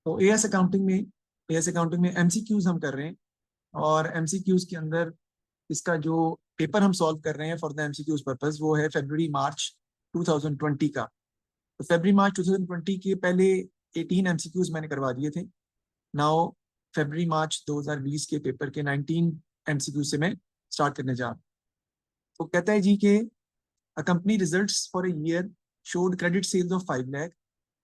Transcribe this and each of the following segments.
तो as accounting में MCQs हम कर रहे हैं, और एमसीक्यूज के अंदर इसका जो पेपर हम सॉल्व कर रहे हैं फॉर द एमसीक्यूज पर्पस, वो है फरवरी मार्च 2020 का। तो फरवरी मार्च 2020 के पहले 18 एमसीक्यूज मैंने करवा दिए थे। नाउ फरवरी मार्च 2020 के पेपर के 19 एमसीक्यू से मैं स्टार्ट करने जा रहा हूँ। तो कहता है जी कि a company results for a year showed credit sales of 5 lakh.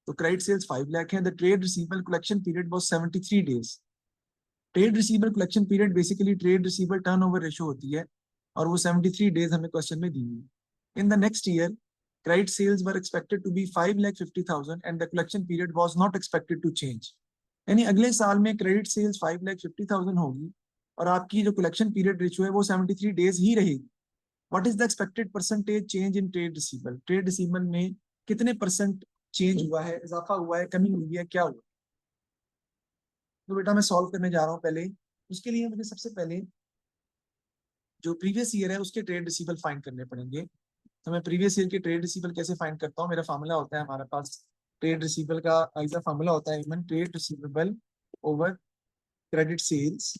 तो क्रेडिट सेल्स 5 लाख है। The trade receivable collection period was 73 days. Trade receivable collection period basically trade receivable turnover ratio होती है, और वो 73 डेज हमें क्वेश्चन में दी हुई है। In the next year credit sales were expected to be 5,50,000 and the collection period was not expected to change. यानी अगले साल में क्रेडिट सेल्स 5,50,000 होगी, और आपकी जो कलेक्शन पीरियड रेशो है वो 73 डेज ही रहेगी। What is the expected percentage change in trade receivable? Trade receivable में कितने परसेंट चेंज हुआ है, इजाफा हुआ है, कमी हुई है, क्या हुआ? तो बेटा मैं सॉल्व करने जा रहा हूँ। पहले उसके लिए मुझे सबसे पहले जो प्रीवियस ईयर है उसके ट्रेड रिसीवेबल फाइंड करने पड़ेंगे। तो मैं प्रीवियस ईयर के ट्रेड रिसीवेबल कैसे फाइंड करता हूँ? मेरा फार्मूला होता है हमारे पास ट्रेड रिसीवेबल का, ऐसा फार्मूला होता है even trade receivable over credit sales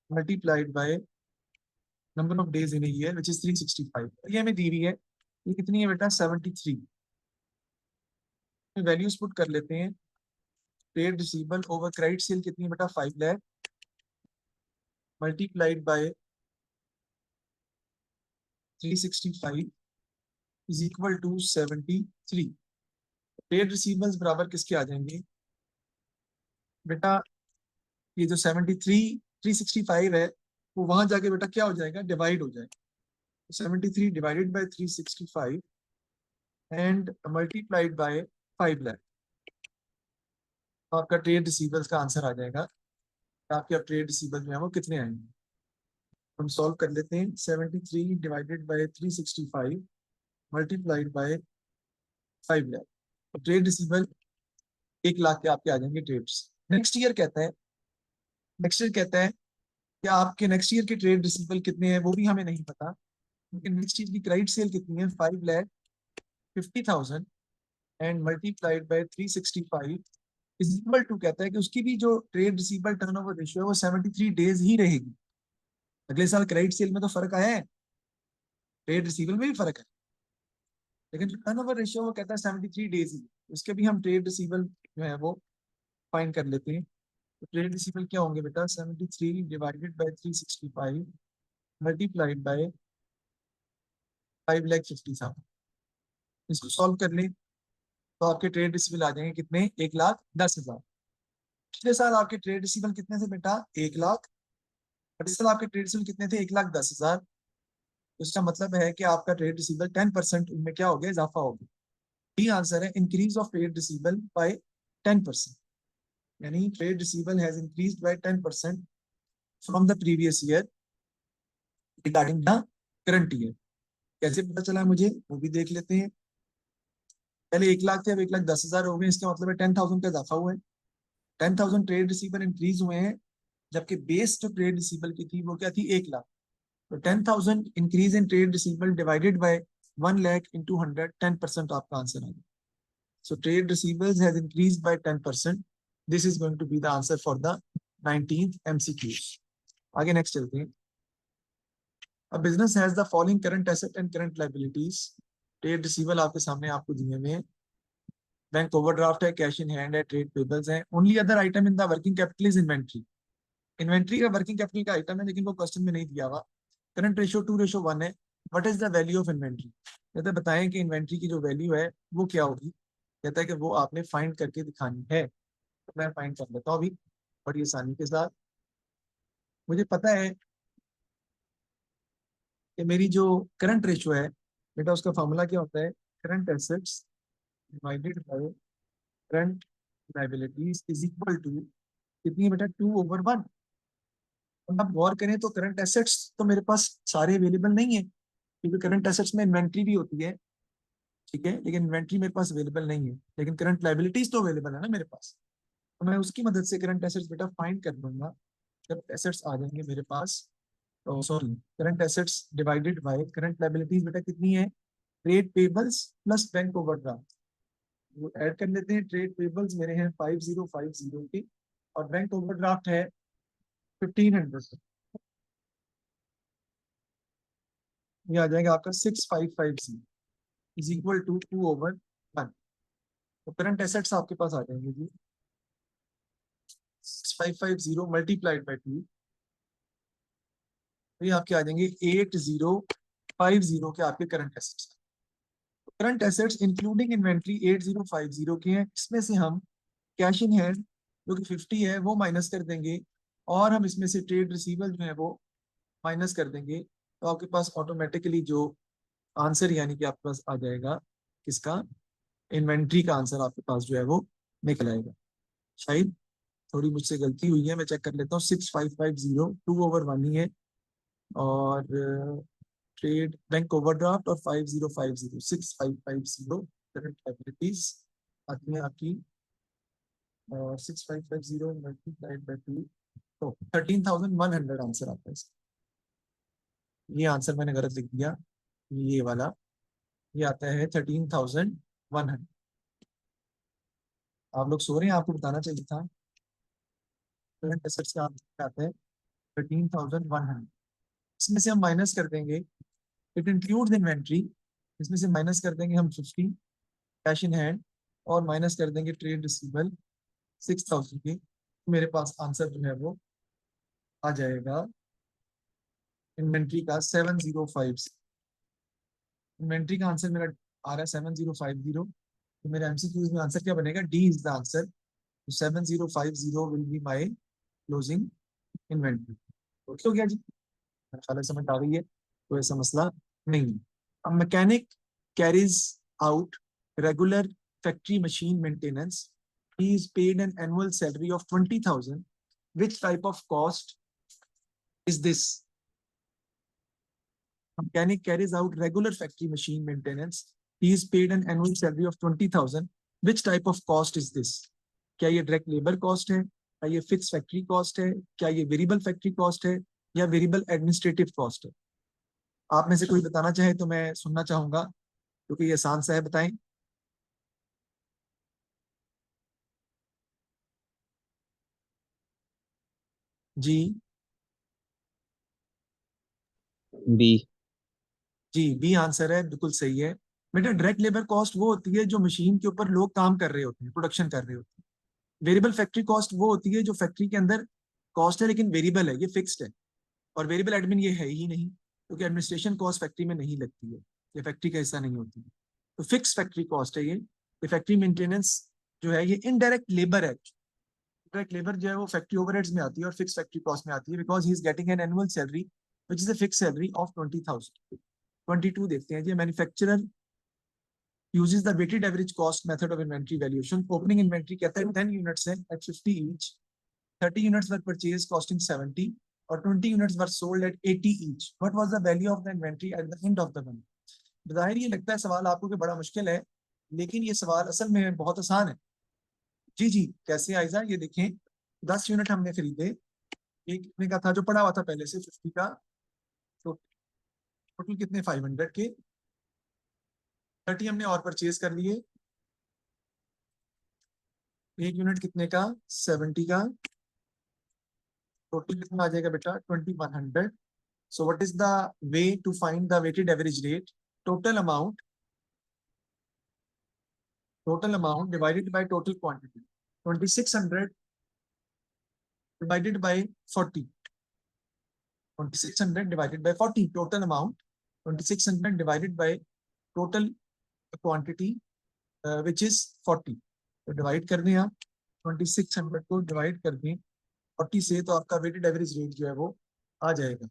multiplied by number of days in year which is 365। ये हमें दी हुई है, ये कितनी है बेटा? 73। वैल्यूज पुट कर लेते हैं। Trade receivable over credit sale कितनी है बेटा? 5 lakh multiplied by 365 is equal to 73। Trade receivables बराबर किसके आ जाएंगे बेटा? ये जो 73 365 है, वो वहां जाके बेटा क्या हो जाएगा? डिवाइड हो जाएगा। 73 divided by 365 and multiplied bye 5 lakh. तो आपका ट्रेड रिसीवेबल्स का आंसर आ जाएगा। आपके अब ट्रेड रिसीवेबल जो है वो कितने आएंगे? हम सॉल्व कर लेते हैं। 73 divided by 365 multiplied by 5 lakh. तो ट्रेड रिसीवेबल 1 लाख के आपके आ जाएंगे ट्रेड्स। नेक्स्ट ईयर कहता है कि आपके नेक्स्ट ईयर के ट्रेड रिसीवेबल कितने हैं, वो भी हमें नहीं पता। लेकिन नेक्स्ट ईयर की क्रेडिट सेल कितनी है? 5,50,000 and multiplied by 365 is equal to, कहता है कि उसकी भी जो ट्रेड रिसीवेबल टर्नओवर रेशियो है वो 73 डेज ही रहेगी। अगले साल क्रेडिट सेल में तो फर्क आया है, ट्रेड रिसीवेबल में भी फर्क है, लेकिन जो टर्नओवर रेशियो वो कहता है 73 डेज ही। उसके भी हम ट्रेड रिसीवेबल जो है वो फाइंड कर लेते हैं। तो ट्रेड रिसीवेबल क्या होंगे बेटा? 73 डिवाइडेड बाय 365 मल्टीप्लाइड बाय 5,50,000। इसको सॉल्व कर लें तो आपके ट्रेड रिसीवेबल आ जाएंगे कितने? 1,10,000। पिछले साल आपके ट्रेड रिसीवेबल कितने थे बेटा? 1 लाख। और इस साल आपके ट्रेड रिसीवेबल कितने थे? 1,10,000। तो इसका मतलब है कि आपका ट्रेड रिसीवेबल 10% उनमें क्या हो गया? इजाफा हो गया। ये आंसर है, increase of trade receivable by 10%। यानी trade receivable has increased by 10% from the previous year regarding the current year. कैसे पता चला मुझे, वो भी देख लेते हैं। पहले 1 लाख थे, अब 1,10,000 हो गए। इसका मतलब है 10,000 का इजाफा हुआ है। 10,000 ट्रेड रिसीवेबल इंक्रीज हुए हैं, जबकि बेस जो ट्रेड रिसीवेबल की थी वो क्या थी? 1 लाख। तो 10,000 increase in trade receivable divided by 1 lakh into 100, 10% आपका आंसर आ गया। So trade receivables has increase by 10%। This is going to be the answer for the 19th MCQ। आगे नेक्स्ट चलते हैं। A business has the following current asset and current liabilities। Trade receivable आपके सामने आपको दिए हुए हैं। बैंक ओवरड्राफ्ट है, कैश इन हैंड है, ट्रेड पेबल्स है। Only other item in the working capital is inventory. Inventory का वर्किंग कैपिटल का आइटम है, लेकिन वो क्वेश्चन में नहीं दिया हुआ। करंट रेशियो 2:1 है। What is the value of inventory? कहते हैं बताएं कि इन्वेंट्री की जो वैल्यू है वो क्या होगी। कहता है कि वो आपने फाइंड करके दिखानी है। तो मैं फाइंड कर लेता हूँ अभी बड़ी आसानी के साथ। मुझे पता है कि मेरी जो करंट रेशियो है बेटा, उसका फॉर्मूला क्या होता है? Current assets divided by current liabilities is equal to कितनी है बेटा? 2/1। अब गौर करें तो करंट एसेट्स तो मेरे पास सारे अवेलेबल नहीं है, क्योंकि करंट एसेट्स में इन्वेंट्री भी होती है, ठीक है, लेकिन इन्वेंट्री मेरे पास अवेलेबल नहीं है। लेकिन करंट लायबिलिटीज तो अवेलेबल है ना मेरे पास। तो मैं उसकी मदद से करंट एसेट्स बेटा फाइंड कर लूंगा। जब एसेट्स आ जाएंगे मेरे पास, तो sorry, current assets divided by current liabilities बेटा कितनी है? Trade payables plus bank overdraft. वो ऐड कर लेते हैं। ट्रेड पेबल्स मेरे हैं 5050 के, और बैंक ओवरड्राफ्ट है 1500। ये आ जाएगा आपका 6550 इज इक्वल टू 2/1। तो करंट एसेट्स आपके पास आ जाएंगे जी 6550 मल्टीप्लाइड बाई 2, तो ये आपके आ जाएंगे 8050 के आपके current assets. Current assets including inventory 8050 के हैं। इसमें से हम कैश इन हैंड जो कि 50 है वो माइनस कर देंगे, और हम इसमें से ट्रेड रिसीवेबल जो है वो माइनस कर देंगे। तो आपके पास ऑटोमेटिकली जो आंसर यानी कि आपके पास आ जाएगा किसका, इन्वेंट्री का आंसर आपके पास जो है वो निकल आएगा। शायद थोड़ी मुझसे गलती हुई है, मैं चेक कर लेता हूँ। 6550 2/1 ही है, और ट्रेड बैंक ओवरड्राफ्ट और 5050 6550 करंट लायबिलिटीज आती है आपकी, और 6550 मल्टीप्लाइड बाई 2, तो 13,100 आंसर आता है इसका। ये आंसर मैंने गलत लिख दिया, ये वाला, ये आता है 13,100। आप लोग सो रहे हैं, आपको बताना चाहिए था। करंट एसेट्स का आंसर आता है 13,100। इसमें से हम माइनस कर देंगे, इट इंक्लूड्स इन्वेंट्री, इसमें से माइनस कर देंगे हम 50 कैश इन हैंड, और माइनस कर देंगे ट्रेड रिसीवेबल 6000 के। मेरे पास आंसर जो है वो आ जाएगा इन्वेंट्री का 7,050। इन्वेंट्री का आंसर मेरा आ रहा है 7,050। तो मेरे एमसीक्यूज में आंसर क्या बनेगा, D is the answer. 7,050 will be my closing inventory. Okay हो गया जी, ख्याल समझ आ गई है, तो ऐसा मसला नहीं है। अब mechanic carries out regular factory machine maintenance, he is paid an annual salary of 20,000. Which type of cost is this? Mechanic carries out regular factory machine maintenance. He is paid an annual salary of 20,000. Which type of cost is this? क्या ये direct labour cost है, क्या ये fix factory cost है, क्या ये variable factory cost है, या वेरिएबल एडमिनिस्ट्रेटिव कॉस्ट है? आप में से कोई बताना चाहे तो मैं सुनना चाहूंगा, क्योंकि ये आसान सा है, बताएं जी। बी। जी बी आंसर है, बिल्कुल सही है। बेटा डायरेक्ट लेबर कॉस्ट वो होती है जो मशीन के ऊपर लोग काम कर रहे होते हैं, प्रोडक्शन कर रहे होते हैं। वेरिएबल फैक्ट्री कॉस्ट वो होती है जो फैक्ट्री के अंदर कॉस्ट है लेकिन वेरिएबल है, ये फिक्स्ड है। और वेरिएबल एडमिन ये है ही नहीं, क्योंकि एडमिनिस्ट्रेशन कॉस्ट फैक्ट्री में नहीं लगती है, ये फैक्ट्री का हिस्सा नहीं होती है। तो फिक्स फैक्ट्री कॉस्ट है ये फैक्ट्री मेंटेनेंस जो है ये इनडायरेक्ट लेबर है। डायरेक्ट लेबर जो है वो फैक्ट्री ओवरहेड्स में आती है और फिक्स फैक्ट्री कॉस्ट में आती है, because he is getting an annual salary which is a fix salary of 20,000। 22 देखते हैं जी। Manufacturer uses the weighted average cost method of inventory valuation. Opening inventory कहता है 10 units है at 50 each, 30 units were purchased costing 70, और 20 units were sold at 80 each. What was the value of the inventory at the end of the month? जाहिर ये लगता है सवाल आपको कि बड़ा मुश्किल है, लेकिन ये सवाल असल में बहुत आसान है। जी जी, कैसे आइजा, ये देखें 10 यूनिट हमने खरीदे, एक कितने का था जो पड़ा हुआ था पहले से 50 का, तो टोटल कितने 500 के, 30 हमने और परचेज कर लिए, एक यूनिट कितने का 70 का, टोटल कितना आ जाएगा बेटा 2100। So what is the way to find the weighted average rate? Total amount, total amount divided by total quantity, 2600 divided by 40, 2600 divided by 40 total amount, 2600 divided by total quantity which is 40। तो divide कर दें आप, 2600 को divide कर दें 40 से, तो आपका वेटेड एवरेज रेट जो है वो आ जाएगा।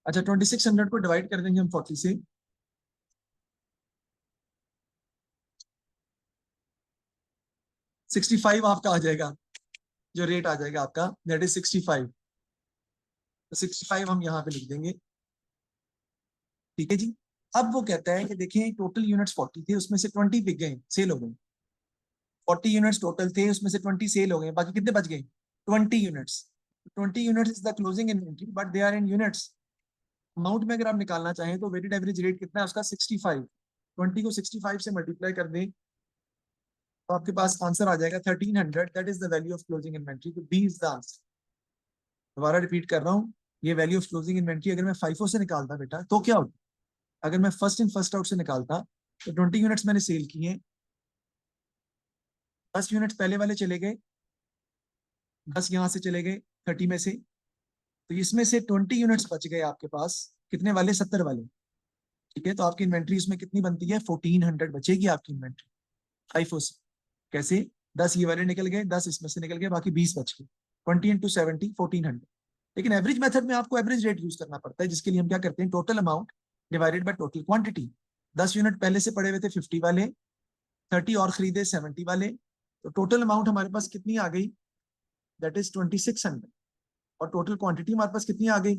अच्छा 2600 को डिवाइड कर देंगे हम 40 से, 65 आपका आ जाएगा, जो रेट आ जाएगा आपका दैट इज 65। तो 65 हम यहाँ पे लिख देंगे, ठीक है जी। अब वो कहता है कि देखिए टोटल यूनिट्स 40 थे, उसमें से 20 बिक गए, सेल हो गए। 40 यूनिट्स टोटल थे, उसमें से 20 सेल हो गए, बाकी कितने बच गए 20 units. 20 units is the closing inventory but they are in units, amount में अगर आप निकालना चाहें तो वेटेड एवरेज रेट कितना है उसका 65, 20 को 65 से मल्टीप्लाई कर दें तो आपके पास आंसर आ जाएगा 1300, that is the value of closing inventory. तो बी इज द आंसर। दोबारा रिपीट कर रहा हूँ, ये वैल्यू ऑफ क्लोजिंग इन्वेंट्री अगर मैं फाइफो से निकालता बेटा तो क्या होता, अगर मैं फर्स्ट इन फर्स्ट आउट से निकालता तो 20 यूनिट्स मैंने सेल किए, 10 यूनिट्स पहले वाले चले गए, 10 यहाँ से चले गए 30 में से, तो इसमें से 20 यूनिट्स बच गए आपके पास, कितने वाले, 70 वाले। ठीक है, तो आपकी इन्वेंट्री इसमें कितनी बनती है, 1400 बचेगी आपकी इन्वेंट्री फाइफो से। कैसे, 10 ये वाले निकल गए, 10 इसमें से निकल गए, बाकी 20 बच गए, 20 इंटू 70 1400। लेकिन एवरेज मेथड में आपको एवरेज रेट यूज करना पड़ता है, जिसके लिए हम क्या करते हैं, total amount divided by total quantity. 10 unit पहले से पड़े हुए थे 50 वाले, 30 और खरीदे 70 वाले, तो टोटल अमाउंट हमारे पास कितनी आ गई, दैट इज 2600। और टोटल क्वांटिटी हमारे पास कितनी आ गई,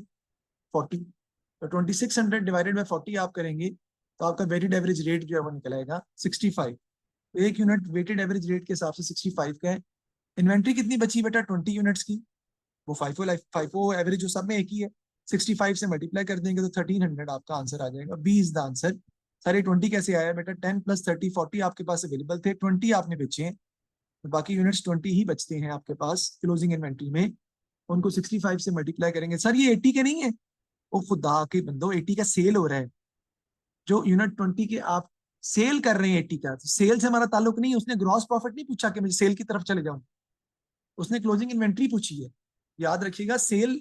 40। तो 2600 डिवाइडेड बाय 40 आप करेंगे तो आपका वेटेड एवरेज रेट जो है वो निकल आएगा 65। तो एक यूनिट वेटेड एवरेज रेट के हिसाब से 65 का है। इन्वेंट्री कितनी बची बेटा, 20 यूनिट्स की, वो फाइफो फाइफो एवरेज जो सब में एक ही है, 65 से मल्टीप्लाई कर देंगे तो 1300 आपका आंसर आ जाएगा। B is the answer. सारे 20 कैसे आया बेटा, 10 प्लस 30 40 आपके पास अवेलेबल थे, 20 आपने बेचे हैं, तो बाकी यूनिट्स 20 ही बचते हैं आपके पास क्लोजिंग इन्वेंट्री में। उनको 65 से मल्टीप्लाई करेंगे। सर ये 80 के नहीं है, वो खुदा के बंदो 80 का सेल हो रहा है, जो यूनिट 20 के आप सेल कर रहे हैं 80 का, तो सेल से हमारा ताल्लुक नहीं है। उसने ग्रॉस प्रॉफिट नहीं पूछा कि मुझे सेल की तरफ चले जाऊं, उसने क्लोजिंग इन्वेंट्री पूछी है। याद रखिएगा, सेल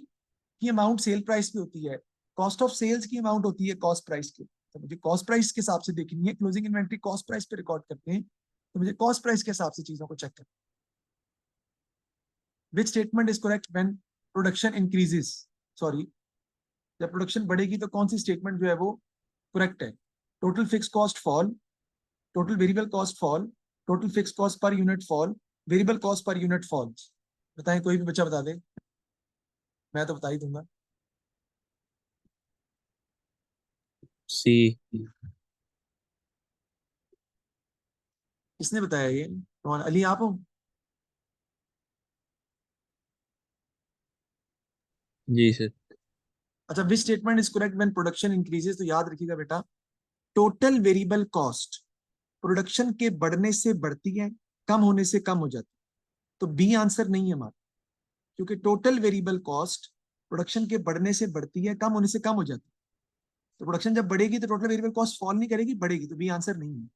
की अमाउंट सेल प्राइस पे होती है, कॉस्ट ऑफ सेल्स की अमाउंट होती है कॉस्ट प्राइस के, तो मुझे कॉस्ट प्राइस के हिसाब से देखनी है। क्लोजिंग इन्वेंट्री कॉस्ट प्राइस पे रिकॉर्ड करते हैं, तो मुझे कॉस्ट प्राइस के हिसाब से चीजों को चेक करना। Which statement is correct when production increases, sorry, जब प्रोडक्शन बढ़ेगी तो कौन सी स्टेटमेंट जो है वो करेक्ट है। Total fix cost fall, total variable cost fall, total fix cost per unit fall, variable cost per unit fall. बताएं, कोई भी बच्चा बता दे, मैं तो बता ही दूंगा। सी। किसने बताया ये, कौन, अली आप हो? जी सर। अच्छा, which statement is correct when production increases, तो याद रखिएगा बेटा, टोटल वेरिएबल कॉस्ट प्रोडक्शन के बढ़ने से बढ़ती है, कम होने से कम हो जाती है, तो बी आंसर नहीं है हमारा, क्योंकि टोटल वेरिएबल कॉस्ट प्रोडक्शन के बढ़ने से बढ़ती है, कम होने से कम हो जाती है। तो प्रोडक्शन जब बढ़ेगी तो टोटल वेरिएबल कॉस्ट फॉल नहीं करेगी, बढ़ेगी, तो बी आंसर नहीं है।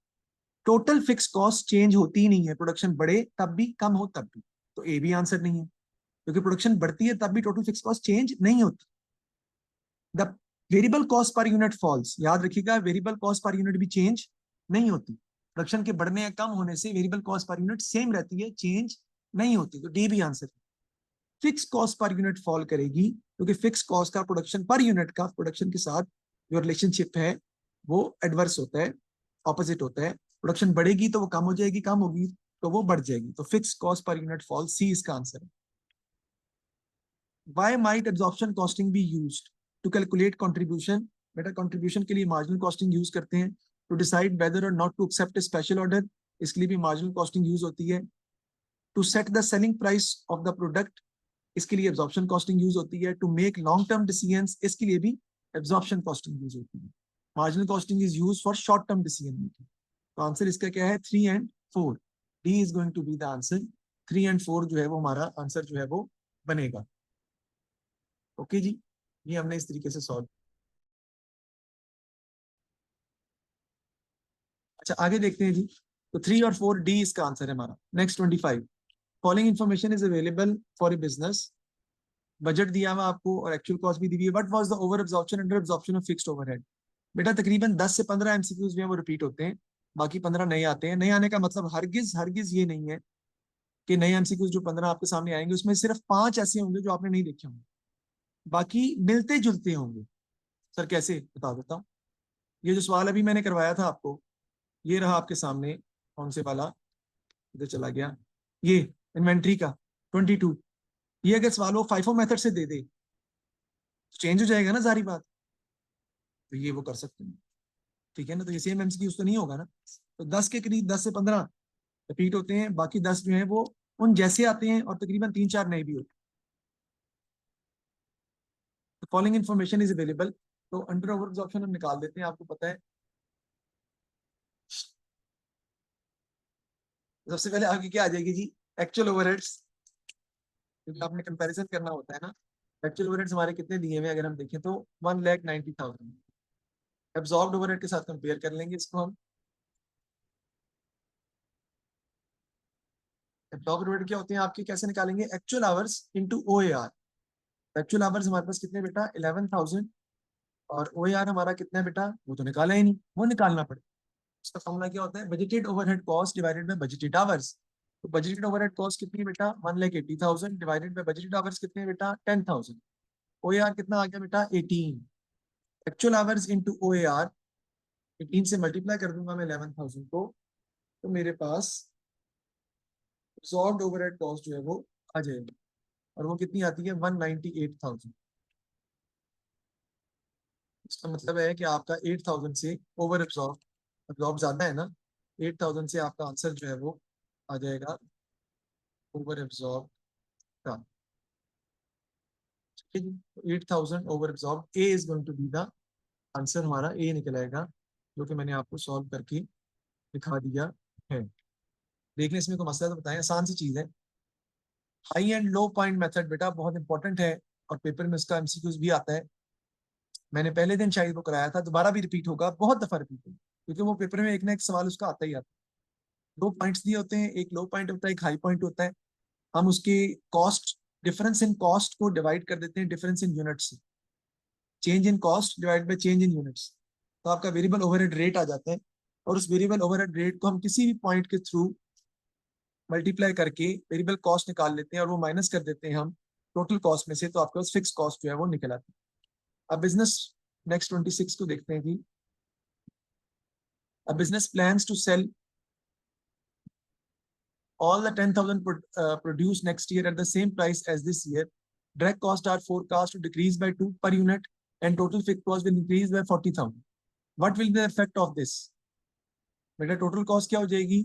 टोटल फिक्स कॉस्ट चेंज होती ही नहीं है, प्रोडक्शन बढ़े तब भी कम हो तब भी, तो ए भी आंसर नहीं है, क्योंकि प्रोडक्शन बढ़ती है तब भी टोटल फिक्स कॉस्ट चेंज नहीं होती। The variable cost per unit falls, याद रखिएगा वेरिएबल कॉस्ट पर यूनिट भी चेंज नहीं होती, प्रोडक्शन के बढ़ने या कम होने से variable cost per unit same रहती है, चेंज नहीं होती, तो डी भी आंसर है। Fix cost per unit fall करेगी, क्योंकि फिक्स कॉस्ट का प्रोडक्शन पर यूनिट का प्रोडक्शन के साथ जो रिलेशनशिप है वो एडवर्स होता है, ऑपोजिट होता है। प्रोडक्शन बढ़ेगी तो वो कम हो जाएगी, कम होगी तो वो बढ़ जाएगी, तो fix cost per unit fall, C इसका आंसर है। Why might absorption costing be used to calculate contribution? बेटा कंट्रीब्यूशन के लिए मार्जिनल कॉस्टिंग यूज करते हैं, to decide whether or not to accept special order, इसके लिए भी मार्जिनल कॉस्टिंग यूज होती है। To set the selling price of the product, इसके लिए एब्जॉर्प्शन कॉस्टिंग यूज होती है। To make long term decisions, इसके लिए भी एब्जॉर्प्शन कॉस्टिंग यूज होती है। Marginal costing is use for short term decision making. तो आंसर इसका क्या है, 3 and 4, D is going to be the answer. 3 and 4 जो है वो हमारा आंसर जो है वो बनेगा। ओके जी, ये हमने इस तरीके से सॉल्व। अच्छा आगे देखते हैं जी, तो 3 और 4 डी इसका आंसर है हमारा। Next 25, following information is available for a business, budget दिया हुआ आपको और एक्चुअल कॉस्ट भी दी हुई है, what was the over absorption under absorption of fixed overhead. बेटा तकरीबन 10 से 15 एमसीक्यूज में वो रिपीट होते हैं, बाकी 15 नए आते हैं। नए आने का मतलब हरगिज हरगिज ये नहीं है कि नए एमसीक्यूज जो 15 आपके सामने आएंगे उसमें सिर्फ 5 ऐसे होंगे जो आपने नहीं देखे होंगे, बाकी मिलते जुलते होंगे। सर कैसे, बता देता हूँ। ये जो सवाल अभी मैंने करवाया था आपको, ये रहा आपके सामने, कौन से वाला, इधर चला गया, ये इन्वेंट्री का 22। ये अगर सवाल वो फाइफो मेथड से दे दे तो चेंज हो जाएगा ना सारी बात, तो ये वो कर सकते हैं। ठीक है ना, तो ये सेम एमसीक्यूज तो नहीं होगा ना। तो 10 के करीब, 10 से 15 रिपीट होते हैं, बाकी 10 जो है वो उन जैसे आते हैं, और तकरीबन 3-4 नए भी होते हैं। फॉलोइंग इन्फॉर्मेशन इज अवेलेबल, तो अंडर ओवर एब्जॉर्प्शन हम निकाल देते हैं, आपको पता है। सबसे पहले आपकी क्या आ जाएगी जी, एक्चुअल ओवरहेड्स, क्योंकि आपने कंपैरिजन करना होता है ना। एक्चुअल ओवरहेड्स हमारे कितने दिए हुए हैं अगर हम देखें तो 1,90,000। एब्जॉर्ब्ड ओवरहेड के साथ कंपेयर कर लेंगे इसको हम। एब्जॉर्ब्ड ओवरहेड क्या होते हैं आपके, कैसे निकालेंगे, actual hours into OAR. Actual hours हमारे पास कितने बेटा 11,000, और ओएआर हमारा कितना है बेटा, वो तो निकाला ही नहीं, वो निकालना पड़ेगा। उसका फॉर्मूला क्या होता है, budgeted overhead cost divided by budgeted hours. तो बजटेड ओवरहेड कॉस्ट कितनी है बेटा 1,80,000 डिवाइडेड बाय बजटेड आवर्स कितने हैं बेटा 10,000। ओएआर कितना आ गया बेटा 18। एक्चुअल आवर्स इनटू ओएआर, 18 से मल्टीप्लाई कर दूंगा मैं 11,000 को, तो मेरे पास अब्सॉर्ब्ड ओवरहेड कॉस्ट जो है वो आ जाएगी, और वो कितनी आती है 198,000। इसका मतलब है कि आपका 8,000 से ओवर एब्सॉर्ब, एब्सॉर्ब ज्यादा है ना, 8,000 से आपका आंसर जो है वो आ जाएगा ओवर एब्सॉर्ब का। ठीक है जी, 8,000 over absorb, A is going to be the answer, हमारा ए निकल आएगा, जो कि मैंने आपको सॉल्व करके दिखा दिया है। देखने इसमें कोई मसला तो बताएं, आसान सी चीज है। High and low point method बेटा बहुत इंपॉर्टेंट है, और पेपर में उसका एमसीक्यूज भी आता है। मैंने पहले दिन शायद वो कराया था, दोबारा भी रिपीट होगा, बहुत दफा रिपीट होगा, क्योंकि वो पेपर में एक ना एक सवाल उसका आता ही आता है। दो पॉइंट्स दिए होते हैं, एक लो पॉइंट होता है, एक हाई पॉइंट होता है। हम उसकी कॉस्ट, डिफरेंस इन कॉस्ट को डिवाइड कर देते हैं डिफरेंस इन यूनिट्स से। Change in cost divide by change in units, तो आपका वेरिएबल ओवरहेड रेट आ जाता है। और उस वेरिएबल ओवरहेड रेट को हम किसी भी पॉइंट के थ्रू मल्टीप्लाई करके वेरिएबल कॉस्ट निकाल लेते हैं, और वो माइनस कर देते हैं हम टोटल कॉस्ट में से, तो आपके पास फिक्स कॉस्ट जो है वो निकल आती है। अब बिजनेस नेक्स्ट 26 को देखते हैं कि a business plans to sell all the 10,000 produced next year at the same price as this year. Direct costs are forecast to decrease by 2 per unit, and total fixed cost will increase by 40,000. What will be the effect of this? बेटा total cost क्या हो जाएगी,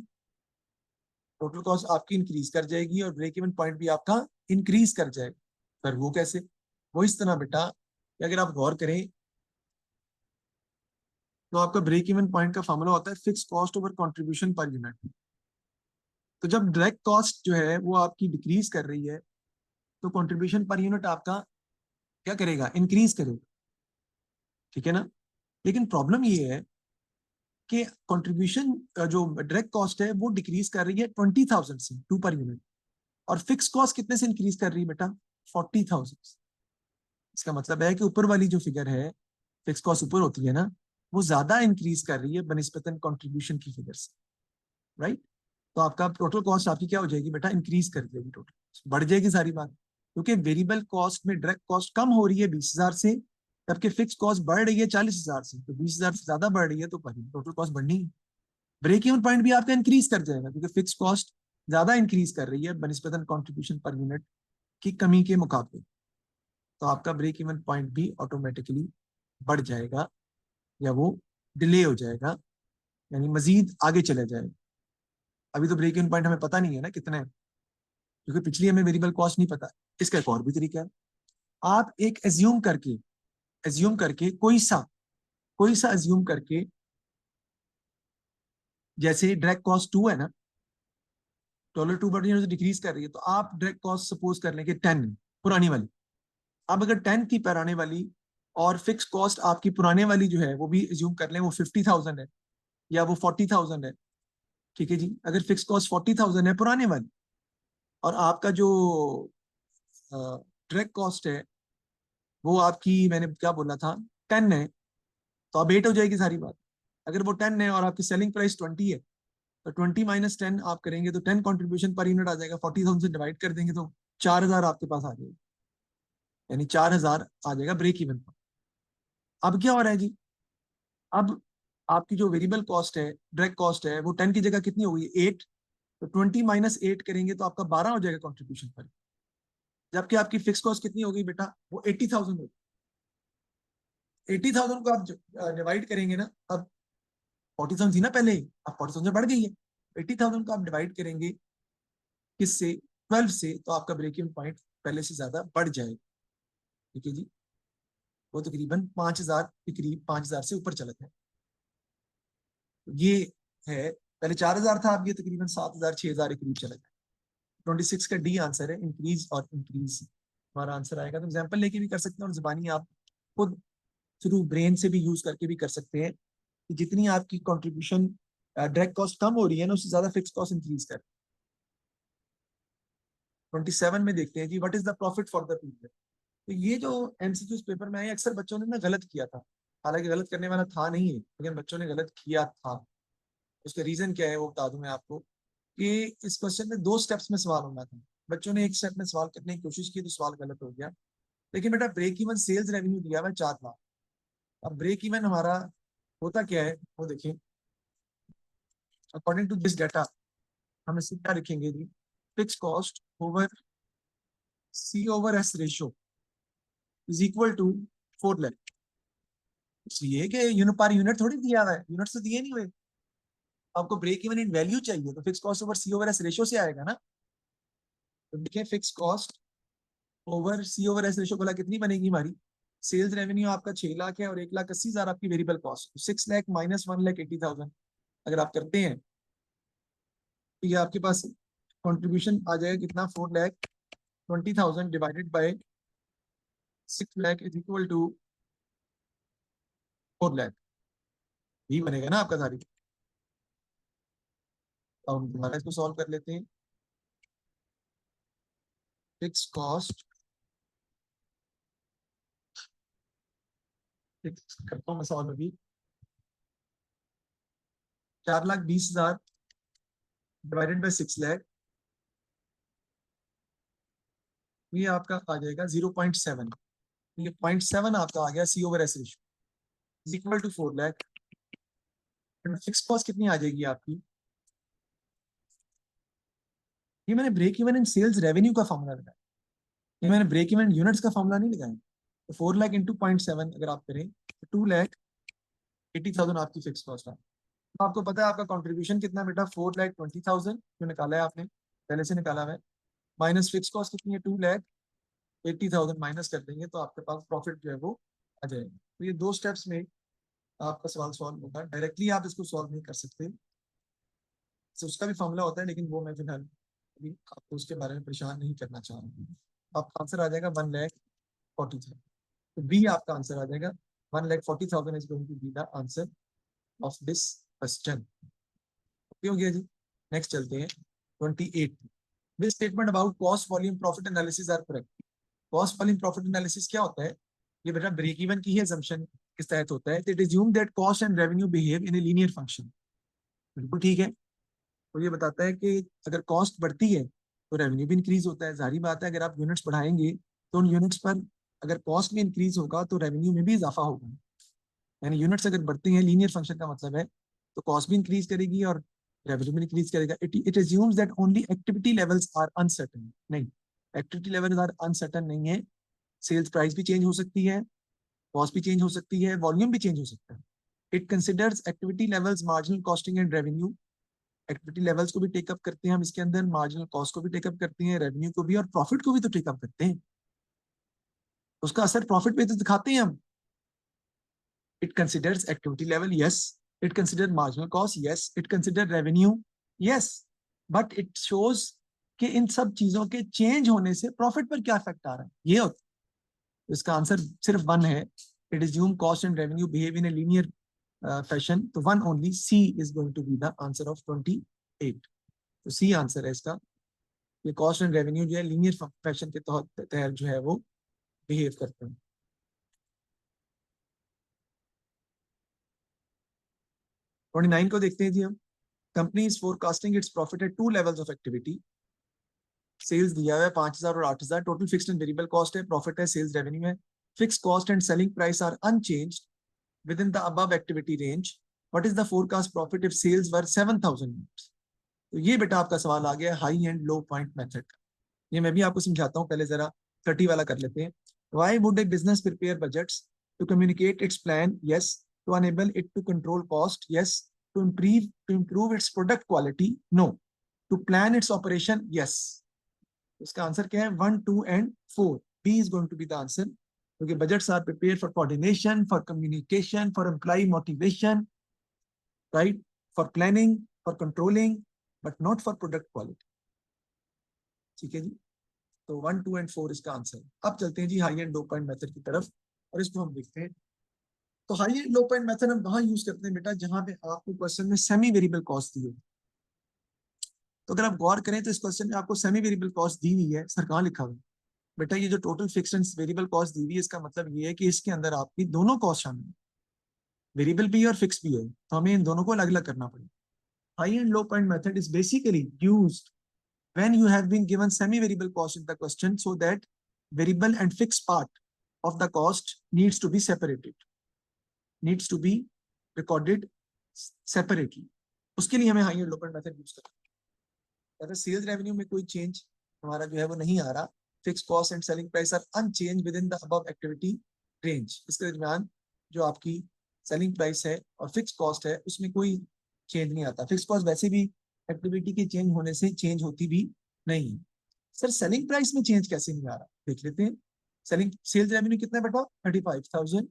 total cost आपकी increase कर जाएगी, और break even point भी आपका इंक्रीज कर जाएगा। पर वो कैसे, वो इस तरह बेटा कि अगर आप गौर करें तो आपका ब्रेक इवन पॉइंट का फॉर्मूला होता है fix cost over contribution per unit. तो जब डायरेक्ट कॉस्ट जो है वो आपकी डिक्रीज कर रही है, तो कंट्रीब्यूशन पर यूनिट आपका क्या करेगा, इंक्रीज करेगा। ठीक है ना। लेकिन प्रॉब्लम ये है कि कंट्रीब्यूशन जो डायरेक्ट कॉस्ट है वो डिक्रीज कर रही है 20,000 से 2 पर यूनिट, और फिक्स कॉस्ट कितने से इंक्रीज कर रही है बेटा 40,000। इसका मतलब है कि ऊपर वाली जो फिगर है, फिक्स कॉस्ट ऊपर होती है ना, वो ज्यादा इंक्रीज कर रही है बनिस्बतन कंट्रीब्यूशन की फिगर से। राइट। तो आपका टोटल कॉस्ट आपकी क्या हो जाएगी बेटा, इंक्रीज कर देगी, टोटल बढ़ जाएगी सारी बात, क्योंकि वेरिएबल कॉस्ट में डायरेक्ट कॉस्ट कम हो रही है 20,000 से, जबकि फिक्स कॉस्ट बढ़ रही है 40,000 से, तो 20,000 से ज्यादा बढ़ रही है, तो टोटल कॉस्ट बढ़नी है। ब्रेक इवन पॉइंट भी आपका इंक्रीज कर जाएगा, क्योंकि फिक्स कॉस्ट ज्यादा इंक्रीज कर रही है बनिस्बतन कॉन्ट्रीब्यूशन पर यूनिट की कमी के मुकाबले, तो आपका ब्रेक इवन पॉइंट भी ऑटोमेटिकली बढ़ जाएगा, या वो डिले हो जाएगा, यानी मजीद आगे चले जाएगा। अभी तो ब्रेक इवन पॉइंट हमें पता नहीं है ना कितना है, क्योंकि पिछली हमें वेरिएबल कॉस्ट नहीं पता। इसका एक और भी तरीका है, आप एक एज्यूम करके कोई सा एज्यूम करके, जैसे डायरेक्ट कॉस्ट 2 है ना, $2 बढ़ रही है तो डिक्रीज कर रही है, तो आप डायरेक्ट कॉस्ट सपोज कर लें कि 10 पुरानी वाली। अब अगर 10 थी पुराने वाली, और फिक्स कॉस्ट आपकी पुराने वाली जो है वो भी एज्यूम कर लें वो 50,000 है, या वो 40,000 है। ठीक है जी, अगर फिक्स कॉस्ट 40,000 है पुराने वाली, और आपका जो डायरेक्ट कॉस्ट है वो आपकी, मैंने क्या बोला था 10 है, तो अब 8 हो जाएगी सारी बात। अगर वो 10 है और आपकी सेलिंग प्राइस 20 है, तो 20 - 10 आप करेंगे तो 10 कंट्रीब्यूशन पर यूनिट आ जाएगा, 40,000 से डिवाइड कर देंगे तो 4,000 आपके पास आ जाएगा, यानी 4,000 आ जाएगा ब्रेक इवन पर। अब क्या हो रहा है जी, अब आपकी जो वेरिएबल कॉस्ट है, डायरेक्ट कॉस्ट है, वो 10 की जगह कितनी हो गई 8, तो 20 - 8 करेंगे तो आपका 12 हो जाएगा कंट्रीब्यूशन पर, जबकि आपकी फिक्स कॉस्ट कितनी हो गई बेटा, वो 80,000 होगी। 80,000 को आप डिवाइड करेंगे ना, अब 40,000 थी ना पहले ही, अब 40,000 बढ़ गई है, 80,000 को आप डिवाइड करेंगे किससे, 12 से, तो आपका ब्रेक इवन पॉइंट पहले से ज्यादा बढ़ जाएगा। ठीक है जी। वो तकरीबन 5,000 के करीब, 5,000 से ऊपर चला गया। ये है, पहले 4,000 था, अब ये तकरीबन 7,000 6,000 के करीब चला गया। 26 का डी आंसर है, इंक्रीज और इंक्रीज हमारा आंसर आएगा। तो एग्जाम्पल लेके भी कर सकते हैं और जुबानी आप खुद थ्रू ब्रेन से भी यूज करके भी कर सकते हैं कि जितनी आपकी कंट्रीब्यूशन डायरेक्ट कॉस्ट कम हो रही है ना, उससे ज्यादा फिक्स कॉस्ट इंक्रीज कर। 27 में देखते हैं जी, what is the profit for the period. तो ये जो एमसीक्यूज पेपर में आए, अक्सर बच्चों ने ना गलत किया था, हालांकि गलत करने वाला था नहीं, लेकिन बच्चों ने गलत किया था। उसका रीजन क्या है वो बता दूं मैं आपको, कि इस क्वेश्चन में 2 स्टेप्स में सवाल होना था। बच्चों ने एक स्टेप में सवाल करने की कोशिश की तो सवाल गलत हो गया। लेकिन बेटा ब्रेक इवन सेल्स रेवेन्यू दिया हुआ है 4 लाख। अब ब्रेक इवन हमारा होता क्या है वो देखिए, अकॉर्डिंग टू दिस डाटा हम इसे क्या लिखेंगे जी, fix cost over C over S ratio is equal to 4 lakh. इसलिए कि यूनिट पर यूनिट थोड़ी दिया हुआ है, यूनिट तो दिए नहीं हुए। आपको ब्रेक इवन इन वैल्यू चाहिए तो fix cost over C over S ratio से आएगा ना। तो देखिए fix cost over C over S ratio बोला कितनी बनेगी हमारी, सेल्स रेवेन्यू आपका 6 लाख है और 1,80,000 आपकी वेरिएबल कॉस्ट, 6 लाख माइनस 1,80,000 अगर आप करते हैं तो ये आपके पास कंट्रीब्यूशन आ जाएगा कितना, 4,20,000 divided by 6 lakh is equal to 4 lakh. यही बनेगा ना आपका तारीख। अब हम दोबारा इसको सॉल्व कर लेते हैं। फिक्स कॉस्ट, करता हूँ मैं सॉल्व अभी। 4,20,000 डिवाइडेड बाय 6 लाख, ये आपका आ जाएगा 0.7। ये 0.7 आपका आ गया C over S ratio equal to 4 lakh. Fix cost कितनी आ जाएगी आपकी, ये मैंने break even in sales revenue का फॉर्मूला लगाया, ये मैंने ब्रेक इवन यूनिट्स का फॉर्मूला नहीं लगाया। तो 4 लाख इंटू 0.7 अगर आप करें तो 2,80,000 आपकी फिक्स कॉस्ट है। तो आपको पता है आपका कंट्रीब्यूशन कितना बेटा, 4,20,000 जो निकाला है आपने, पहले से निकाला हुआ है, माइनस फिक्स कॉस्ट कितनी है, 2,80,000 माइनस कर देंगे तो आपके पास प्रॉफिट जो है वो आ जाएगा। तो ये 2 स्टेप्स में आपका सवाल सॉल्व होगा, डायरेक्टली आप इसको सॉल्व नहीं कर सकते, तो उसका भी फॉर्मूला होता है, लेकिन वो मैं फिलहाल अभी आपको उसके बारे में परेशान नहीं करना चाह रहा हूँ। आपका आंसर आ जाएगा 1,40,000। तो बी आपका आंसर आ जाएगा, 1,40,000 is going to be the answer of this question. Okay हो गया जी। नेक्स्ट चलते हैं 28। This statement about cost volume profit analysis are correct. Cost volume profit analysis क्या होता है, ये बेटा ब्रेक इवन की ही assumption किस तहत होता है, it assume that cost and revenue behave in a linear function. बिल्कुल ठीक है। तो ये बताता है कि अगर कॉस्ट बढ़ती है तो रेवेन्यू भी इंक्रीज होता है। जाहिर बात है अगर आप यूनिट्स बढ़ाएंगे तो उन यूनिट्स पर अगर कॉस्ट में इंक्रीज होगा तो रेवेन्यू में भी इजाफा होगा। यानी यूनिट्स अगर बढ़ती हैं, लीनियर फंक्शन का मतलब है, तो कॉस्ट भी इंक्रीज करेगी और रेवेन्यू भी इंक्रीज करेगा। It assumes that only activity levels are uncertain. नहीं, एक्टिविटी लेवल्स आर अनसर्टेन नहीं है। सेल्स प्राइस भी चेंज हो सकती है, कॉस्ट भी चेंज हो सकती है, वॉल्यूम भी चेंज हो सकता है। It considers activity levels, marginal costing and revenue. Activity levels को भी टेकअप करते हैं हम इसके अंदर, मार्जिनल कॉस्ट को भी टेकअप करते हैं, रेवेन्यू को भी, और प्रॉफिट को भी तो टेकअप करते हैं। उसका असर प्रॉफिट पे तो दिखाते हैं हम। It considers activity level, yes. It consider marginal cost, yes. It consider revenue, yes. But it shows कि इन सब चीजों के चेंज होने से प्रॉफिट पर क्या इफेक्ट आ रहा है, ये होता है। इसका आंसर सिर्फ 1 है। It assume cost and revenue behave in a linear fashion. तो 1 only, C is going to be the answer of 28। तो सी आंसर है इसका। ये कॉस्ट एंड रेवेन्यू जो है लीनियर फैशन के तहत जो है वो बिहेव करते हैं। 29 को देखते हैं जी हम। Company is forecasting its profit at 2 levels of activity. Sales दिया हुआ है 5,000 और 8,000, total fixed and variable cost है, प्रॉफिट है, सेल्स रेवेन्यू है। Fix cost and selling price are unchanged within the above activity range. What is the forecast profit if sales were 7,000 units? तो ये बेटा आपका सवाल आ गया high and low point method. ये मैं भी आपको समझाता हूँ, पहले जरा 30 वाला कर लेते हैं। Why would a business prepare budgets? To communicate its plan, yes. To enable it to control cost, yes. To improve its product quality, no. To plan its operation, yes. इसका आंसर क्या है, 1, 2 and 4। B is going to be the answer. क्योंकि budgets are prepare for coordination, for communication, for employ motivation, right, for planning, for controlling, but not for product quality. ठीक है जी, तो 1, 2 and 4 इसका answer. अब चलते हैं जी high and low point method की तरफ और इसको हम देखते हैं। तो high and low point method हम वहां यूज करते हैं बेटा जहां पे आपको क्वेश्चन में सेमी वेरिएबल कॉस्ट दी हो। तो अगर आप गौर करें तो इस क्वेश्चन में आपको सेमी वेरिएबल कॉस्ट दी हुई है, सर कहाँ लिखा हुआ है बेटा? ये जो total fixed and variable cost दी हुई है, इसका मतलब ये है कि इसके अंदर आपकी दोनों कॉस्ट शामिल है, वेरिएबल भी है और फिक्स भी है, तो हमें इन दोनों को अलग अलग करना पड़ेगा। High and low point method is basically used when you have been given semi-variable cost in the question, so that variable and fixed part of the cost needs to be separated, needs to be recorded separately. उसके लिए हमें high and low point method use करना है। अगर sales revenue में कोई change हमारा जो है वो नहीं आ रहा, fix cost and selling price are unchange within the above activity range, इसके दरमियान जो आपकी सेलिंग प्राइस है और फिक्स कॉस्ट है उसमें कोई चेंज नहीं आता। फिक्स कॉस्ट वैसे भी एक्टिविटी के चेंज होने से चेंज होती भी नहीं। सर सेलिंग प्राइस में चेंज कैसे नहीं आ रहा, देख लेते हैं। सेलिंग सेल्स रेवेन्यू कितना है बेटा? 35,000,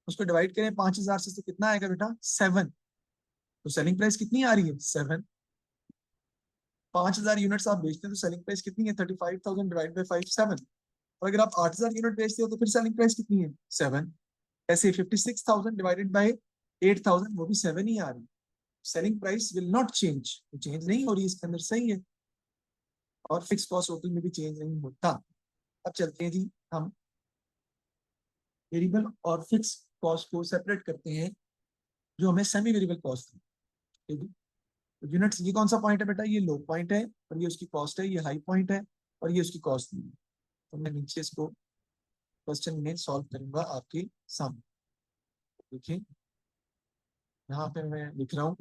उसको डिवाइड करें 5,000 से तो कितना आएगा बेटा? 7। तो सेलिंग प्राइस कितनी आ रही है? 7। 5,000 यूनिट्स आप बेचते हैं तो सेलिंग प्राइस कितनी है? 35,000 डिवाइड बाई 5, 7। और अगर आप 8,000 यूनिट बेचते हो तो फिर सेलिंग प्राइस कितनी है? 7। ऐसे 56,000 डिवाइडेड बाई 8,000, वो भी 7 ही आ रही है। Selling price will not change, change नहीं हो रही इसके अंदर, सही है। और फिक्स कॉस्ट टोटल में भी चेंज नहीं होता। अब चलते हैं जी, हम वेरिएबल और फिक्स कॉस्ट को सेपरेट करते हैं जो हमें सेमी वेरिएबल कॉस्ट है। तो यूनिट्स, ये कौन सा पॉइंट है बेटा? ये लो पॉइंट है और ये उसकी कॉस्ट है, ये हाई पॉइंट है और ये उसकी कॉस्ट नहीं है। तो मैं नीचे इसको क्वेश्चन में सॉल्व करूंगा आपके सामने। देखिए यहाँ पे मैं लिख रहा हूँ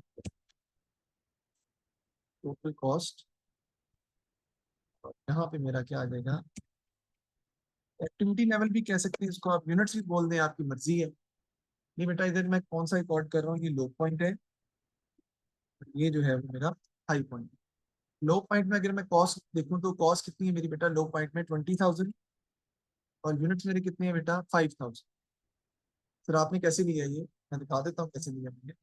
टोटल कॉस्ट, और यहाँ पे मेरा क्या आ जाएगा? एक्टिविटी लेवल भी कह सकते हैं इसको, आप यूनिट्स भी बोल दें, आपकी मर्जी है। नहीं बेटा, इधर मैं कौन सा रिकॉर्ड कर रहा हूँ? ये लो पॉइंट है, ये जो है वो मेरा हाई पॉइंट। लो पॉइंट में अगर मैं कॉस्ट देखूं तो कॉस्ट कितनी है मेरी बेटा लो पॉइंट में? 20,000, और यूनिट्स मेरे कितने हैं बेटा? 5,000। फिर आपने कैसे लिया ये? मैं दिखा देता हूँ कैसे लिया मैंने।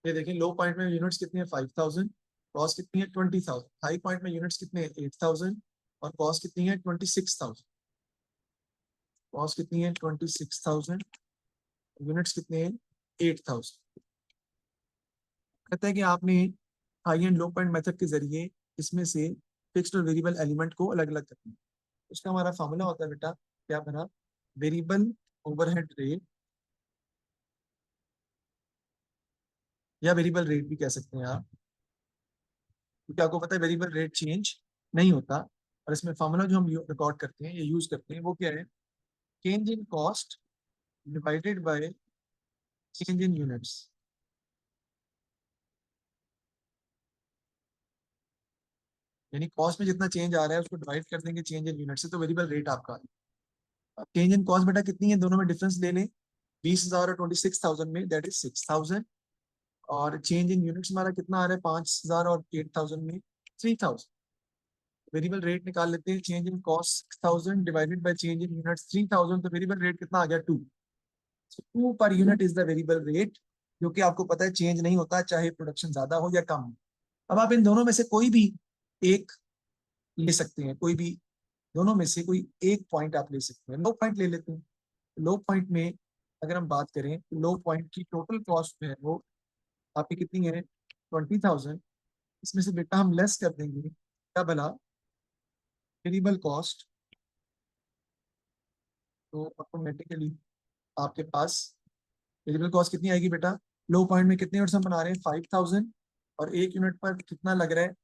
ये देखें, लो पॉइंट में यूनिट्स कितनी है? 5,000, कॉस्ट कितनी है? 20,000। हाई पॉइंट में यूनिट्स कितने हैं? 8,000, और कॉस्ट कितनी है? 26,000। कॉस्ट कितनी है? 26,000, यूनिट्स कितने हैं? 8,000। कहता है कि आपने high and low point method के जरिए इसमें से फिक्स्ड और वेरिएबल एलिमेंट को अलग अलग करना है। उसका हमारा फॉर्मूला होता है बेटा, क्या बना? वेरिएबल ओवरहेड रेट, या वेरिएबल रेट भी कह सकते हैं आप, क्योंकि आपको पता है वेरिएबल रेट चेंज नहीं होता। और इसमें फॉर्मूला जो हम रिकॉर्ड करते हैं, ये यूज करते हैं, वो क्या है? Change in cost divided by change in units. यानी कॉस्ट में जितना चेंज आ रहा है उसको डिवाइड कर देंगे चेंज इन यूनिट से, तो वेरिएबल रेट आपका। चेंज इन कॉस्ट बेटा कितनी है? दोनों में डिफरेंस ले लें, 20,000 और 26,000 में, दैट इज 6,000। और चेंज इन यूनिट्स हमारा कितना आ रहा है? 5,000 और 8,000 में 3,000। वेरिएबल रेट निकाल लेते हैं, change in cost 6,000 divided by change in units 3,000, तो वेरिएबल रेट कितना आ गया? 2। 2 per unit is the variable rate, जो कि आपको पता है चेंज नहीं होता चाहे प्रोडक्शन ज्यादा हो या कम हो। अब आप इन दोनों में से कोई भी एक ले सकते हैं, कोई भी दोनों में से कोई एक पॉइंट आप ले सकते हैं। लो पॉइंट ले लेते हैं। लो पॉइंट में अगर हम बात करें तो लो पॉइंट की टोटल कॉस्ट है वो आपकी कितनी है? 20,000। इसमें से बेटा हम लेस कर देंगे क्या भला? Variable cost. तो ऑटोमेटिकली आपके पास वेरिएबल कॉस्ट कितनी आएगी बेटा? लो पॉइंट में कितने यूनिट्स हम बना रहे हैं? 5,000, और एक यूनिट पर कितना लग रहा है?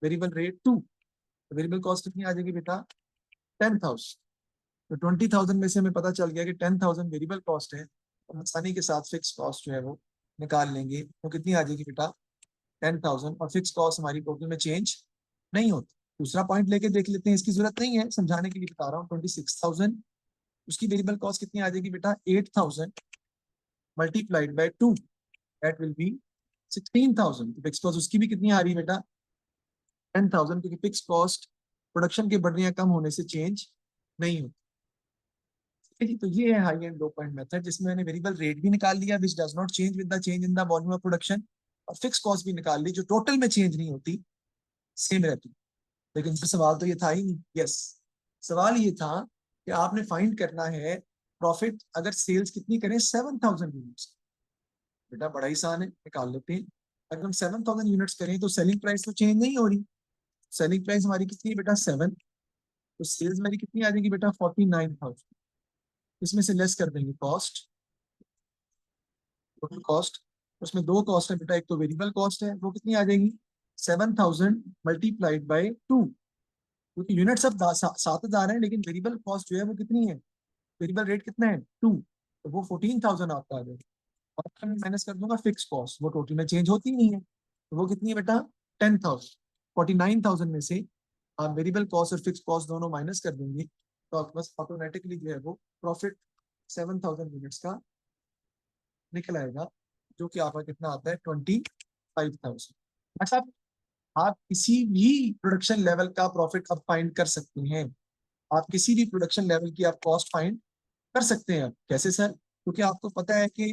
Variable rate 2। तो वेरिएबल कॉस्ट कितनी आ जाएगी बेटा? 10,000। तो 20,000 में से हमें पता चल गया कि 10,000 वेरिएबल कॉस्ट है, तो आसानी के साथ फिक्स कॉस्ट जो है वो निकाल लेंगे। तो कितनी आ जाएगी बेटा? 10,000। और फिक्स कॉस्ट हमारी टोटल में चेंज नहीं होती। दूसरा पॉइंट लेके देख लेते हैं, इसकी जरूरत नहीं है, समझाने के लिए बता रहा हूँ। 26,000, उसकी वेरिएबल कॉस्ट कितनी आ जाएगी बेटा? 8,000 multiplied by 2, that will be 16,000। Fix cost उसकी भी कितनी आ रही है बेटा? 10,000, क्योंकि फिक्स कॉस्ट प्रोडक्शन के बढ़ने या कम होने से चेंज नहीं होती। जी, तो ये है high and low point method, जिसमें मैंने वेरिएबल रेट भी निकाल लिया which does not change with the change in the volume of production, और फिक्स कॉस्ट भी निकाल ली जो टोटल में चेंज नहीं होती, सेम रहती। लेकिन फिर सवाल तो ये था ही नहीं। यस, सवाल ये था कि आपने फाइंड करना है प्रॉफिट अगर सेल्स कितनी करें, 7,000 यूनिट्स। बेटा बड़ा ही आसान है, निकाल लेते हैं। अगर हम 7,000 यूनिट्स करें तो सेलिंग प्राइस तो चेंज नहीं हो रही। सेलिंग प्राइस हमारी कितनी है बेटा, 7। तो सेल्स मेरी कितनी आ जाएगी बेटा, 49,000। इसमें से लेस कर देंगे कॉस्ट, टोटल कॉस्ट। उसमें दो कॉस्ट है बेटा, एक तो वेरिएबल कॉस्ट है, वो कितनी आ जाएगी, 7,000 मल्टीप्लाइड बाई 2। क्योंकि यूनिट सब 7,000 है, लेकिन वेरिएबल कॉस्ट जो है वो कितनी है, वेरिएबल रेट कितना है, 2। तो वो 14,000 आपका आ जाएगा। और मैं माइनस कर दूंगा फिक्स कॉस्ट, वो टोटल में चेंज होती नहीं है, तो वो कितनी है बेटा, 10,000। 49,000 में से आप वेरिएबल कॉस्ट और फिक्स कॉस्ट दोनों माइनस कर देंगे, तो आपके पास ऑटोमेटिकली जो है वो प्रॉफिट 7,000 यूनिट्स का निकल आएगा, जो कि आपका कितना आता है, 25,000। अच्छा, आप किसी भी प्रोडक्शन लेवल का प्रॉफिट अब फाइंड कर सकते हैं। आप किसी भी प्रोडक्शन लेवल की आप कॉस्ट फाइंड कर सकते हैं। कैसे सर? क्योंकि आपको पता है कि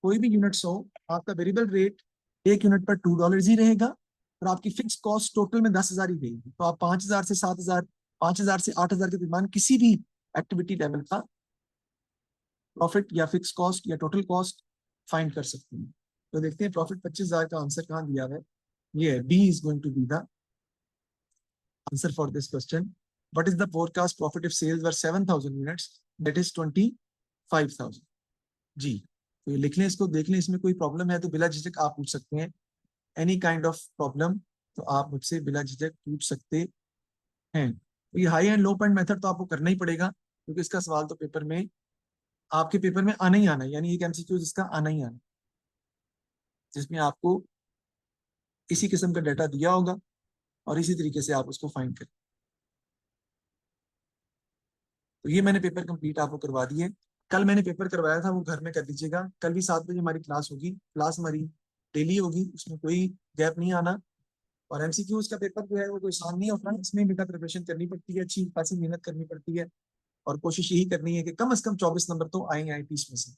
कोई भी यूनिट्स हो, आपका वेरिएबल रेट एक यूनिट पर $2 ही रहेगा, और आपकी फिक्स कॉस्ट टोटल में 10,000 ही रहेगी। तो आप 5,000 से 7,000, 5,000 से 8,000 के दरमियान किसी भी एक्टिविटी लेवल का प्रॉफिट या फिक्स कॉस्ट या टोटल कॉस्ट फाइंड कर सकते हैं। तो देखते हैं प्रॉफिट 25,000 का आंसर कहाँ दिया है। ये है, B is going to be the answer for this question. What is the forecast profit if sales were 7,000 units, that is 25,000। जी, तो ये लिख लें, इसको देख लें, इसमें कोई प्रॉब्लम है तो बिला झिझक आप पूछ सकते हैं। एनी काइंड ऑफ प्रॉब्लम तो आप मुझसे बिला झिझक पूछ सकते हैं। तो ये high and low point method तो आपको करना ही पड़ेगा, क्योंकि इसका सवाल तो पेपर में, आपके पेपर में आना ही आना है, यानी एक एमसीक्यू जिसका आना ही आना, जिसमें आपको इसी किस्म का डाटा दिया होगा और इसी तरीके से आप उसको फाइंड करें। तो ये मैंने पेपर कंप्लीट आपको करवा दिए। कल मैंने पेपर करवाया था, वो घर में कर लीजिएगा। कल भी 7 बजे हमारी क्लास होगी, क्लास हमारी डेली होगी, उसमें कोई गैप नहीं आना। और एमसीक्यूज का पेपर जो है वो कोई आसान नहीं होता, इसमें बेटा प्रिपरेशन करनी पड़ती है, अच्छी खासी मेहनत करनी पड़ती है, और कोशिश यही करनी है कि कम से कम 24 नंबर तो आए आए 30 में से।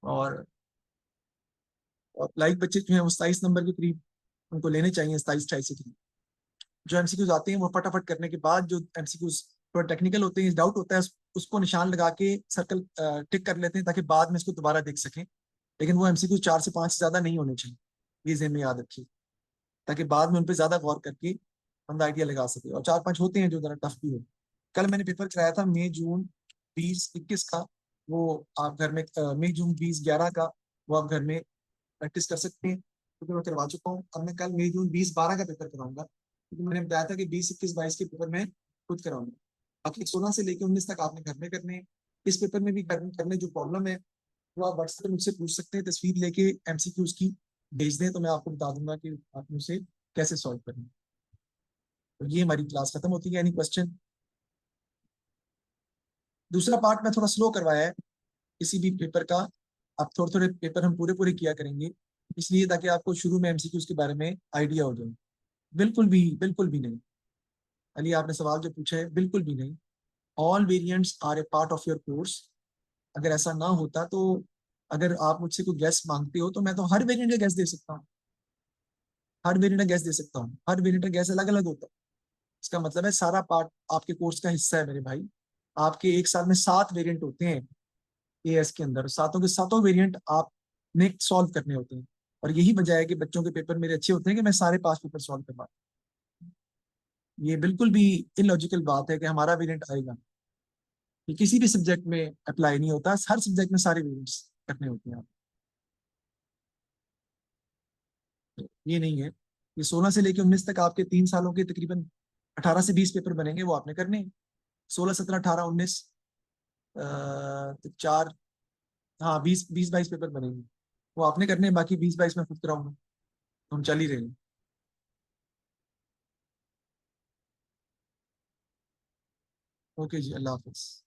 और लाइक बच्चे जो है वो 27 नंबर के करीब उनको लेने चाहिए, 27-28 के करीब। जो एमसीक्यूज आते हैं वो फटाफट करने के बाद, जो एमसीक्यूज थोड़ा टेक्निकल होते हैं, डाउट होता है, उसको निशान लगा के सर्कल टिक कर लेते हैं, ताकि बाद में इसको दोबारा देख सकें। लेकिन वो एमसीक्यूज 4 से 5 से ज्यादा नहीं होने चाहिए, ये ज़हन में याद रखिए, ताकि बाद में उन पर ज्यादा गौर करके बंदा आइडिया लगा सके। और 4-5 होते हैं जो जरा टफ भी हो। कल मैंने पेपर कराया था मई जून 20-21 का, वो आप घर में मई जून 20-11 का, वो आप घर में प्रैक्टिस कर सकते हैं, क्योंकि मैं करवा चुका हूँ। अब मैं कल मई जून 20-12 का पेपर कराऊंगा, क्योंकि मैंने बताया था कि 20-21-22 के पेपर में खुद कराऊंगा। बाकी 16 से लेकर 19 तक आपने घर में करने हैं। इस पेपर में भी करने जो प्रॉब्लम है वो आप व्हाट्सएप मुझसे पूछ सकते हैं, तस्वीर लेके एमसीक्यूज की भेज दें, तो मैं आपको बता दूंगा कि आप मुझसे कैसे सॉल्व करें। तो ये हमारी क्लास खत्म होती है। Any question? दूसरा पार्ट मैं थोड़ा स्लो करवाया है किसी भी पेपर का। अब थोड़े थोड़े पेपर हम पूरे पूरे किया करेंगे, इसलिए ताकि आपको शुरू में एमसीक्यूज के बारे में आइडिया हो जाए। बिल्कुल भी नहीं, अली आपने सवाल जो पूछा है, बिल्कुल भी नहीं। All variants are a part of your course. अगर ऐसा ना होता तो, अगर आप मुझसे कोई गैस मांगते हो तो मैं तो हर वेरिएंट का गैस दे सकता हूँ, हर वेरिएंट का गैस दे सकता हूँ। हर वेरिएंट का गैस अलग अलग होता है। इसका मतलब है सारा पार्ट आपके कोर्स का हिस्सा है मेरे भाई। आपके एक साल में 7 वेरिएंट होते हैं एएस के अंदर, सातों के सातों वेरिएंट आपने सॉल्व करने होते हैं। और यही वजह है कि बच्चों के पेपर मेरे अच्छे होते हैं, कि मैं सारे पास पेपर सॉल्व करवा। ये बिल्कुल भी इलॉजिकल बात है कि हमारा वेरिएंट आएगा, ये किसी भी सब्जेक्ट में अप्लाई नहीं होता। हर सब्जेक्ट में सारे वेरिएंट्स करने होते हैं आप। ये नहीं है। ये 16 से लेकर 19 तक आपके 3 सालों के तकरीबन 18 से 20 पेपर बनेंगे, वो आपने करने हैं। 16, 17, 18, 19, तो 4, हाँ 20, 22 पेपर बनेंगे, वो आपने करने हैं। बाकी 20-22 में खुद कराऊंगा, तो हम चल ही रहे हैं। ओके जी, अल्लाह हाफिज।